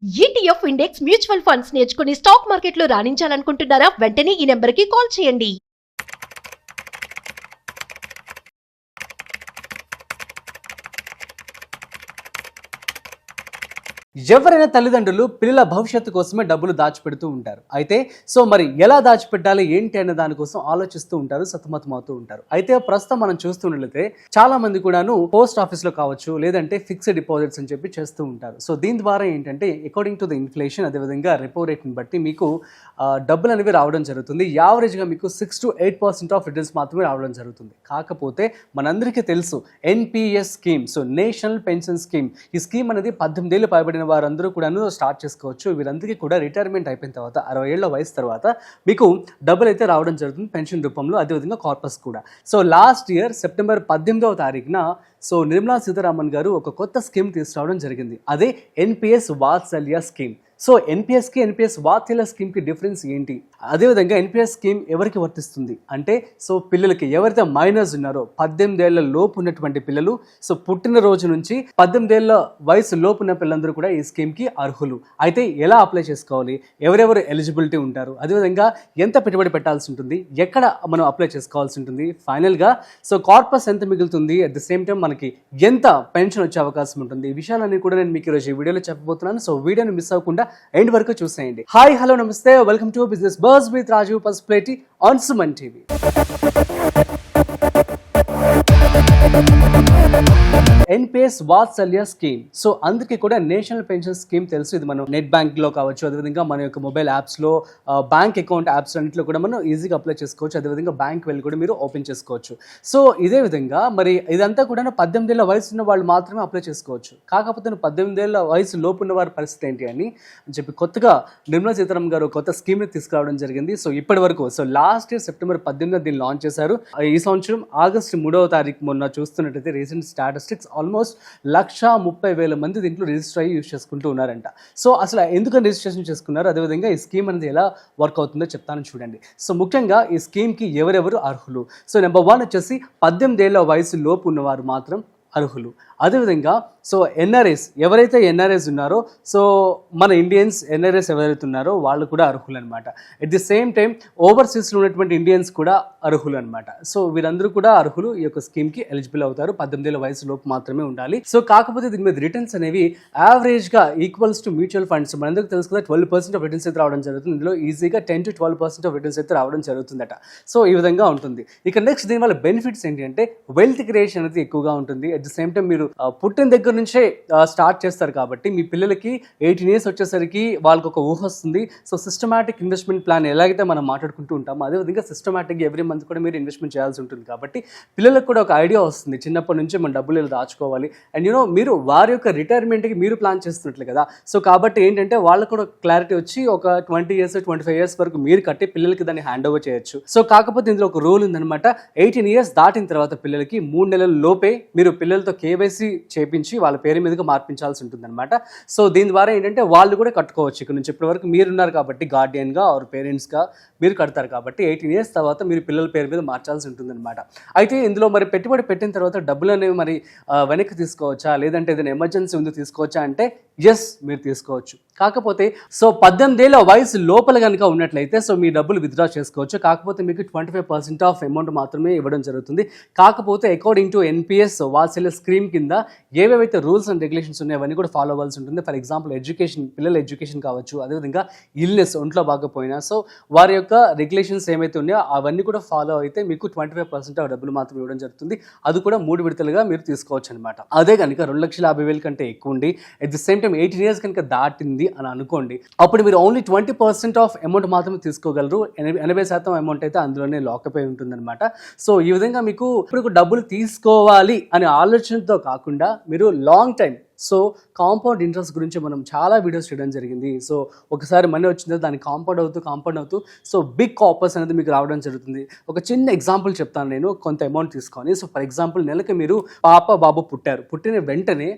ETF index mutual funds నేర్చుకుని stock మార్కెట్లో రాణించాలనుకుంటున్నారా? వెంటనే ఈ నెంబర్కి కాల్ చేయండి. ఎవరైనా తల్లిదండ్రులు పిల్లల భవిష్యత్తు కోసమే డబ్బులు దాచిపెడుతూ ఉంటారు. అయితే మరి ఎలా దాచిపెట్టాలి ఏంటి అనే దానికోసం ఆలోచిస్తూ ఉంటారు, సతమతమవుతూ ఉంటారు. అయితే ప్రస్తుతం మనం చూస్తున్నట్లయితే చాలా మంది కూడాను పోస్ట్ ఆఫీస్లో కావచ్చు, లేదంటే ఫిక్స్డ్ డిపాజిట్స్ అని చెప్పి చేస్తూ ఉంటారు. సో దీని ద్వారా ఏంటంటే అకార్డింగ్ టు ద ఇన్ఫ్లేషన్, అదేవిధంగా రెపో రేట్ని బట్టి మీకు డబ్బులు అనేవి రావడం జరుగుతుంది. యావరేజ్గా మీకు 6 to 8% ఆఫ్ రిటర్న్స్ మాత్రమే రావడం జరుగుతుంది. కాకపోతే మనందరికీ తెలుసు NPS scheme, so national pension scheme. ఈ స్కీమ్ అనేది 18 ఏళ్ళు పైబడిన వారందరూ కూడా స్టార్ట్ చేసుకోవచ్చు. వీరందరికీ కూడా రిటైర్మెంట్ అయిపోయిన తర్వాత 60 ఏళ్ల వయసు తర్వాత మీకు డబ్బులు అయితే రావడం జరుగుతుంది పెన్షన్ రూపంలో, అదేవిధంగా కార్పస్ కూడా. సో లాస్ట్ ఇయర్ సెప్టెంబర్ 18వ తారీఖున నిర్మలా సీతారామన్ గారు ఒక కొత్త స్కీమ్ తీసుకురావడం జరిగింది. అదే NPS Vatsalya scheme. So NPS వాత్సల్య స్కీమ్కి డిఫరెన్స్ ఏంటి, అదేవిధంగా ఎన్పిఎస్ స్కీమ్ ఎవరికి వర్తిస్తుంది అంటే పిల్లలకి ఎవరైతే మైనర్స్ ఉన్నారో 18 ఏళ్ల లోపు ఉన్నటువంటి పిల్లలు, పుట్టినరోజు నుంచి 18 ఏళ్ల వయసు లోపు ఉన్న పిల్లలందరూ కూడా ఈ స్కీమ్కి అర్హులు. అయితే ఎలా అప్లై చేసుకోవాలి, ఎవరెవరు ఎలిజిబిలిటీ ఉంటారు, అదేవిధంగా ఎంత పెట్టుబడి పెట్టాల్సి ఉంటుంది, ఎక్కడ మనం అప్లై చేసుకోవాల్సి ఉంటుంది, ఫైనల్గా కార్పస్ ఎంత మిగులుతుంది, అట్ ద సేమ్ టైం మనకి ఎంత పెన్షన్ వచ్చే అవకాశం ఉంటుంది, ఈ విషయాలన్నీ కూడా నేను మీకు ఈరోజు ఈ వీడియోలో చెప్పబోతున్నాను. సో వీడియోని మిస్ అవ్వకుండా ఎండ్ వరకు చూసేయండి. హాయ్, హలో, నమస్తే, welcome to business buzz with Rajeev Pasupuleti on Suman TV. NPS Vatsalya scheme. అందుకే కూడా నేషనల్ పెన్షన్ స్కీమ్ తెలుసు. ఇది మనం నెట్ బ్యాంక్లో కావచ్చు, అదేవిధంగా మన యొక్క మొబైల్ యాప్స్లో, బ్యాంక్ అకౌంట్ యాప్స్ అన్నింటిలో కూడా మనం ఈజీగా అప్లై చేసుకోవచ్చు. అదేవిధంగా బ్యాంక్ వెళ్ళి కూడా మీరు ఓపెన్ చేసుకోవచ్చు. ఇదే విధంగా మరి ఇదంతా కూడా 18 ఏళ్ల వయసు ఉన్న వాళ్ళు మాత్రమే అప్లై చేసుకోవచ్చు. కాకపోతే 18 ఏళ్ల వయసు లోపు ఉన్న వారి పరిస్థితి ఏంటి అని చెప్పి కొత్తగా నిర్మలా సీతారామన్ గారు కొత్త స్కీమ్ని తీసుకురావడం జరిగింది. ఇప్పటి వరకు లాస్ట్ ఇయర్ సెప్టెంబర్ 18న దీన్ని లాంచ్ చేశారు. ఈ సంవత్సరం ఆగస్టు 3వ తారీఖు మొన్న చూస్తున్నట్టయితే రీసెంట్ స్టాటిస్టిక్స్ ఆల్మోస్ట్ 130,000 మంది దీంట్లో రిజిస్టర్ అయ్యి యూజ్ చేసుకుంటూ ఉన్నారంట. అసలు ఎందుకని రిజిస్ట్రేషన్ చేసుకున్నారు, అదేవిధంగా ఈ స్కీమ్ అనేది ఎలా వర్క్ అవుతుందో చెప్తాను చూడండి. ముఖ్యంగా ఈ స్కీమ్కి ఎవరెవరు అర్హులు. నెంబర్ 1 వచ్చేసి 18 ఏళ్ల వయసు లోపు ఉన్నవారు మాత్రం అర్హులు. అదేవిధంగా ఎన్ఆర్ఐస్, ఎవరైతే ఎన్ఆర్ఐస్ ఉన్నారో మన ఇండియన్స్ ఎన్ఆర్ఐస్ ఎవరైతే ఉన్నారో వాళ్ళు కూడా అర్హులు అనమాట. ఎట్ ది సేమ్ టైం ఓవర్సీస్లో ఉన్నటువంటి ఇండియన్స్ కూడా అర్హులు అనమాట. వీరందరూ కూడా అర్హులు, ఈ యొక్క స్కీమ్కి ఎలిజిబుల్ అవుతారు. 18 ఏళ్ల వయసు లోపు మాత్రమే ఉండాలి. కాకపోతే దీని మీద రిటర్న్స్ అనేవి యావరేజ్గా ఈక్వల్స్ టు మ్యూచువల్ ఫండ్స్. మనందరికీ తెలుసు కదా, 12% ఆఫ్ రిటర్న్స్ అయితే రావడం జరుగుతుంది. ఇందులో ఈజీగా 10 to 12% ఆఫ్ రిటర్న్స్ అయితే రావడం జరుగుతుందట. ఈ విధంగా ఉంటుంది. ఇక నెక్స్ట్ దీనివల్ల బెనిఫిట్స్ ఏంటి అంటే వెల్త్ క్రియేషన్ అనేది ఎక్కువగా ఉంటుంది. అట్ ది సేమ్ టైం మీరు పుట్టిన దగ్గర నుంచే స్టార్ట్ చేస్తారు కాబట్టి మీ పిల్లలకి 18 years వచ్చేసరికి వాళ్ళకి ఒక ఊహ వస్తుంది. సిస్టమాటిక్ ఇన్వెస్ట్మెంట్ ప్లాన్ ఎలాగైతే మనం మాట్లాడుకుంటూ ఉంటామో అదేవిధంగా సిస్టమాటిక్గా ఎవ్రీ మంత్ కూడా మీరు ఇన్వెస్ట్మెంట్ చేయాల్సి ఉంటుంది. కాబట్టి పిల్లలకు కూడా ఒక ఐడియా వస్తుంది, చిన్నప్పటి నుంచి మన డబ్బులు ఇలా దాచుకోవాలి. అండ్ మీరు వారి యొక్క రిటైర్మెంట్కి మీరు ప్లాన్ చేస్తున్నట్లు కదా. కాబట్టి ఏంటంటే వాళ్ళకు కూడా క్లారిటీ వచ్చి ఒక 20 years 25 years వరకు మీరు కట్టి పిల్లలకి దాన్ని హ్యాండ్ ఓవర్ చేయొచ్చు. కాకపోతే ఇందులో ఒక రూల్ ఉందన్నమాట. 18 years దాటిన తర్వాత పిల్లలకి 3 నెలల లోపే మీరు పిల్లలతో కేవైసీ చేపించి వాళ్ళ పేరు మీదుగా మార్పించాల్సి ఉంటుంది అనమాట. దీని ద్వారా ఏంటంటే వాళ్ళు కూడా కట్టుకోవచ్చు. ఇక్కడ నుంచి ఇప్పటి వరకు మీరున్నారు కాబట్టి గార్డియన్గా ఆర్ పేరెంట్స్గా మీరు కడతారు కాబట్టి 18 years తర్వాత మీరు పిల్లల పేరు మీద మార్చాల్సి ఉంటుంది అనమాట. అయితే ఇందులో మరి పెట్టుబడి పెట్టిన తర్వాత డబ్బులు అనేవి మరి వెనక్కి తీసుకోవచ్చా, లేదంటే ఏదైనా ఎమర్జెన్సీ ఉంది తీసుకోవచ్చా అంటే ఎస్, మీరు తీసుకోవచ్చు. కాకపోతే 18 ఏళ్ల వయసు లోపల కనుక ఉన్నట్లయితే మీ డబ్బులు విత్డ్రా చేసుకోవచ్చు. కాకపోతే మీకు 25% ఆఫ్ అమౌంట్ మాత్రమే ఇవ్వడం జరుగుతుంది. కాకపోతే according to NPS Vatsalya scheme కింద ఏవేవైతే రూల్స్ అండ్ రెగ్యులేషన్స్ ఉన్నాయో అవన్నీ కూడా ఫాలో అవ్వాల్సి ఉంటుంది. ఫర్ ఎగ్జాంపుల్ ఎడ్యుకేషన్, పిల్లల ఎడ్యుకేషన్ కావచ్చు, అదేవిధంగా ఇల్నెస్, ఒంట్లో బాగపోయినా వారి యొక్క రెగ్యులేషన్స్ ఏమైతే ఉన్నాయో అవన్నీ కూడా ఫాలో అయితే మీకు 25% ఆఫ్ డబ్బులు మాత్రం ఇవ్వడం జరుగుతుంది. అది కూడా 3 విడతలుగా మీరు తీసుకోవచ్చు అనమాట. అదే కనుక 2,50,000 కంటే ఎక్కువ ఉండి at the same time 18 years కనుక దాటింది అని అనుకోండి, అప్పుడు మీరు ఓన్లీ 20% ఆఫ్ అమౌంట్ మాత్రమే తీసుకోగలరు. 80% అమౌంట్ అయితే అందులోనే లాకప్ అయి ఉంటుందన్నమాట. ఈ విధంగా మీకు ఇప్పుడు డబ్బులు తీసుకోవాలి అనే ఆలోచనతో కాకుండా మీరు లాంగ్ టైం కాంపౌండ్ ఇంట్రెస్ట్ గురించి మనం చాలా వీడియోస్ చేయడం జరిగింది. ఒకసారి మనీ వచ్చిందో దాన్ని కాంపౌండ్ అవుతూ బిగ్ కార్పస్ అనేది మీకు రావడం జరుగుతుంది. ఒక చిన్న ఎగ్జాంపుల్ చెప్తాను నేను. కొంత అమౌంట్ తీసుకొని ఫర్ ఎగ్జాంపుల్ నెలకి మీరు పాప బాబు పుట్టిన వెంటనే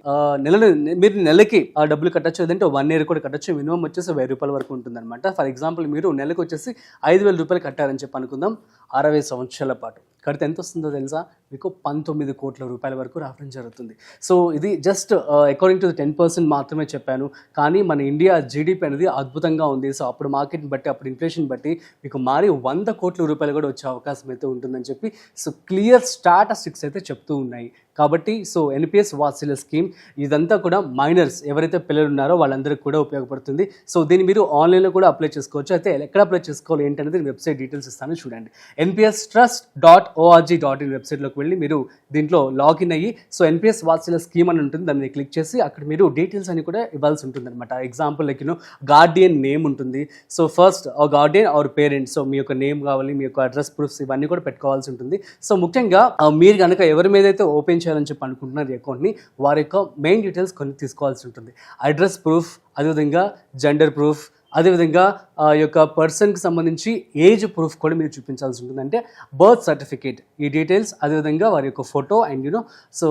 మీరు నెలకి ఆ డబ్బులు కట్టచ్చు, లేదంటే 1 year కూడా కట్టచ్చు. మినిమం వచ్చేసి 1000 రూపాయల వరకు ఉంటుంది అనమాట. ఫర్ ఎగ్జాంపుల్ మీరు నెలకు వచ్చేసి 5,000 రూపాయలు కట్టారని చెప్పి అనుకుందాం 60 సంవత్సరాల పాటు. కడితే ఎంత వస్తుందో తెలుసా? మీకు 19 కోట్ల రూపాయల వరకు రావడం జరుగుతుంది. సో ఇది జస్ట్ అకార్డింగ్ టు 10% మాత్రమే చెప్పాను. కానీ మన ఇండియా జీడిపి అనేది అద్భుతంగా ఉంది. సో అప్పుడు మార్కెట్ని బట్టి, అప్పుడు ఇన్ఫ్లేషన్ బట్టి మీకు మారి 100 కోట్ల రూపాయలు కూడా వచ్చే అవకాశం అయితే ఉంటుందని చెప్పి సో క్లియర్ స్టాటిస్టిక్స్ అయితే చెప్తూ ఉన్నాయి. కాబట్టి సో ఎన్పిఎస్ వాత్సల్య స్కీమ్ ఇదంతా కూడా మైనర్స్ ఎవరైతే పిల్లలు ఉన్నారో వాళ్ళందరికీ కూడా ఉపయోగపడుతుంది. సో దీన్ని మీరు ఆన్లైన్లో కూడా అప్లై చేసుకోవచ్చు. అయితే ఎక్కడ అప్లై చేసుకోవాలి ఏంటనేది వెబ్సైట్ డీటెయిల్స్ ఇస్తాను చూడండి. npstrust.org.in వెబ్సైట్లోకి వెళ్ళి మీరు దీంట్లో లాగిన్ అయ్యి సో ఎన్పిఎస్ వాత్సల్య స్కీమ్ అని ఉంటుంది, దాన్ని క్లిక్ చేసి అక్కడ మీరు డీటెయిల్స్ అని కూడా ఇవ్వాల్సి ఉంటుంది అనమాట. ఎగ్జాంపుల్ లైక్ గార్డియన్ నేమ్ ఉంటుంది. So first guardian or parent, so మీ యొక్క నేమ్ కావాలి, మీ యొక్క అడ్రస్ ప్రూఫ్స్ ఇవన్నీ కూడా పెట్టుకోవాల్సి ఉంటుంది. సో ముఖ్యంగా మీరు కనుక ఎవరి మీద అయితే ఓపెన్ చేయాలని చెప్పి అనుకుంటున్నారు ఈ అకౌంట్ని, వారి యొక్క మెయిన్ డీటెయిల్స్ కొన్ని తీసుకోవాల్సి ఉంటుంది. అడ్రస్ ప్రూఫ్, అదేవిధంగా జెండర్ ప్రూఫ్, అదేవిధంగా ఈ యొక్క పర్సన్కి సంబంధించి ఏజ్ ప్రూఫ్ కూడా మీరు చూపించాల్సి ఉంటుంది. అంటే బర్త్ సర్టిఫికేట్, ఈ డీటెయిల్స్, అదేవిధంగా వారి యొక్క ఫోటో అండ్ సో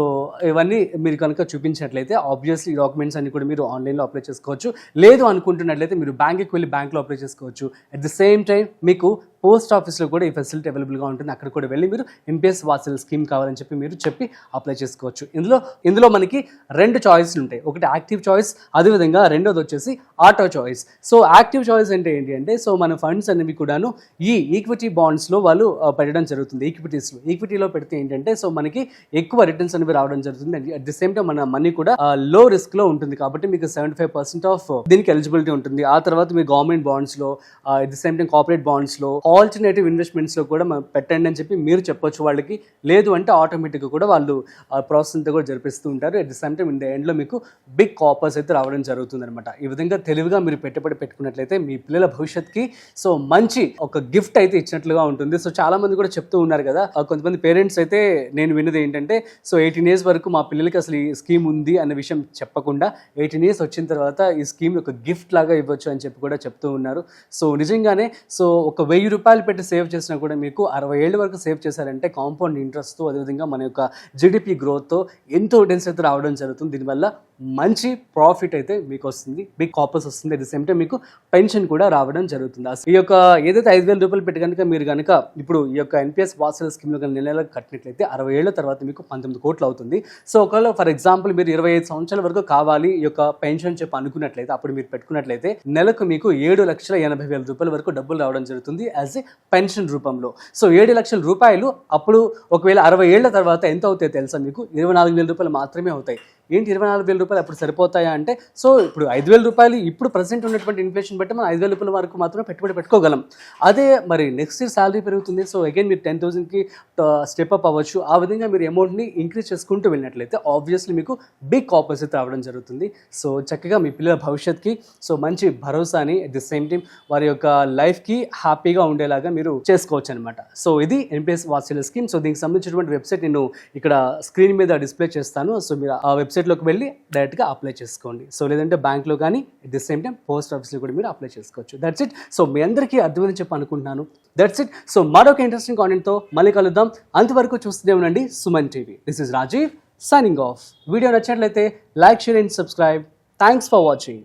ఇవన్నీ మీరు కనుక చూపించినట్లయితే ఆబ్వియస్లీ ఈ డాక్యుమెంట్స్ అన్ని కూడా మీరు ఆన్లైన్లో అప్లై చేసుకోవచ్చు. లేదు అనుకుంటున్నట్లయితే మీరు బ్యాంక్కి వెళ్ళి బ్యాంక్లో అప్లై చేసుకోవచ్చు. అట్ ది సేమ్ టైం మీకు పోస్ట్ ఆఫీస్లో కూడా ఈ ఫెసిలిటీ అవైలబుల్గా ఉంటుంది. అక్కడ కూడా వెళ్ళి మీరు ఎన్పిఎస్ వాత్సల్య స్కీమ్ కావాలని చెప్పి మీరు చెప్పి అప్లై చేసుకోవచ్చు. ఇందులో మనకి 2 చాయిస్లు ఉంటాయి. ఒకటి యాక్టివ్ చాయిస్, అదేవిధంగా రెండోది వచ్చేసి auto choice. So active choice అంటే ఏంటి అంటే సో మన ఫండ్స్ అనేవి కూడాను ఈ ఈక్విటీ బాండ్స్లో వాళ్ళు పెట్టడం జరుగుతుంది. ఈక్విటీలో పెడితే ఏంటంటే సో మనకి ఎక్కువ రిటర్న్స్ అనేవి రావడం జరుగుతుంది. అట్ ది సేమ్ టైం మన మనీ కూడా లో రిస్క్లో ఉంటుంది. కాబట్టి మీకు 75% ఆఫ్ దీనికి ఎలిజిబిలిటీ ఉంటుంది. ఆ తర్వాత మీరు గవర్నమెంట్ బాండ్స్లో, at the same time corporate బాండ్స్లో, ఆల్టర్నేటివ్ ఇన్వెస్ట్మెంట్స్లో కూడా పెట్టండి అని చెప్పి మీరు చెప్పొచ్చు వాళ్ళకి. లేదు అంటే ఆటోమేటిక్గా కూడా వాళ్ళు ప్రాసెస్ అంతా కూడా జరిపిస్తూ ఉంటారు. At the same time in the ఎండ్లో మీకు బిగ్ కాపర్స్ అయితే రావడం జరుగుతుంది అనమాట. ఈ విధంగా తెలివిగా మీరు పెట్టుబడి పెట్టుకున్నట్లయితే మీ పిల్లల భవిష్యత్తుకి సో మంచి ఒక గిఫ్ట్ అయితే ఇచ్చినట్లుగా ఉంటుంది. సో చాలా మంది కూడా చెప్తూ ఉన్నారు కదా, కొంతమంది పేరెంట్స్ అయితే నేను విన్నది ఏంటంటే సో 18 years వరకు మా పిల్లలకి అసలు ఈ స్కీమ్ ఉంది అన్న విషయం చెప్పకుండా 18 years వచ్చిన తర్వాత ఈ స్కీమ్ ఒక గిఫ్ట్ లాగా ఇవ్వచ్చు అని చెప్పి కూడా చెప్తూ ఉన్నారు. సో నిజంగానే సో ఒక 1000 రూపాయలు పెట్టి సేవ్ చేసినా కూడా మీకు 60 ఏళ్ళ వరకు సేవ్ చేశారంటే కాంపౌండ్ ఇంట్రెస్ట్తో, అదేవిధంగా మన యొక్క జీడిపి గ్రోత్తో ఎంతో రిటర్న్స్ అయితే రావడం జరుగుతుంది. దీనివల్ల మంచి ప్రాఫిట్ అయితే మీకు వస్తుంది, బిగ్ కాపర్స్ వస్తుంది. అట్ ది సేమ్ టైం మీకు పెన్షన్ కూడా రావడం జరుగుతుంది. ఈ యొక్క ఏదైతే 5000 రూపాయలు పెట్టి కనుక మీరు కనుక ఇప్పుడు ఈ యొక్క ఎన్పిఎస్ వాత్సల్య స్కీమ్లో కనుక నెలకు కట్టినట్లయితే 60 ఏళ్ల తర్వాత మీకు 19 కోట్లు అవుతుంది. సో ఒకవేళ ఫర్ ఎగ్జాంపుల్ మీరు 25 సంవత్సరాల వరకు కావాలి ఈ యొక్క పెన్షన్ చెప్పి అనుకున్నట్లయితే, అప్పుడు మీరు పెట్టుకున్నట్లయితే నెలకు మీకు 7,80,000 రూపాయల వరకు డబ్బులు రావడం జరుగుతుంది యాజ్ ఏ పెన్షన్ రూపంలో. సో 7 లక్షల రూపాయలు అప్పుడు ఒకవేళ 60 ఏళ్ల తర్వాత ఎంత అవుతాయో తెలుసా? మీకు 24,000 రూపాయలు మాత్రమే అవుతాయి. ఏంటి 24,000 రూపాయలు అప్పుడు సరిపోతాయా అంటే సో ఇప్పుడు 5,000 రూపాయలు ఇప్పుడు ప్రజెంట్ ఉన్నటువంటి ఇన్ఫ్లేషన్ బట్టి మనం 5,000 రూపాయల వరకు మాత్రమే పెట్టుబడి పెట్టుకోగలం. అదే మరి నెక్స్ట్ ఇయర్ శాలరీ పెరుగుతుంది. సో అగైన్ మీరు 10,000కి స్టెప్ అప్ అవ్వచ్చు. ఆ విధంగా మీరు అమౌంట్ని ఇంక్రీజ్ చేసుకుంటూ వెళ్ళినట్లయితే ఆబ్వియస్లీ మీకు బిగ్ కాపర్స్ అయితే రావడం జరుగుతుంది. సో చక్కగా మీ పిల్లల భవిష్యత్తుకి సో మంచి భరోసాని అట్ ది సేమ్ టైం వారి యొక్క లైఫ్కి హ్యాపీగా ఉండేలాగా మీరు చేసుకోవచ్చు అనమాట. సో ఇది ఎన్పిఎస్ వాత్సల్య స్కీమ్. సో దీనికి సంబంధించినటువంటి వెబ్సైట్ నేను ఇక్కడ స్క్రీన్ మీద డిస్ప్లే చేస్తాను. సో మీరు ఆ వెబ్సైట్లోకి వెళ్ళి డైరెక్ట్గా అప్లై చేసుకోండి. సో లేదంటే బ్యాంక్లో కానీ at the same time post ఆఫీస్లో కూడా మీరు అప్లై చేసుకోవచ్చు. That's it. సో మీ అందరికీ అర్థమని చెప్పి అనుకుంటున్నాను. That's it. సో మరొక ఇంట్రెస్టింగ్ కాంటెంట్తో మళ్ళీ కలుద్దాం. అంతవరకు చూస్తూనే ఉండండి Suman TV. This is Rajiv signing off. Video నచ్చినట్లయితే like, share and subscribe. Thanks for watching.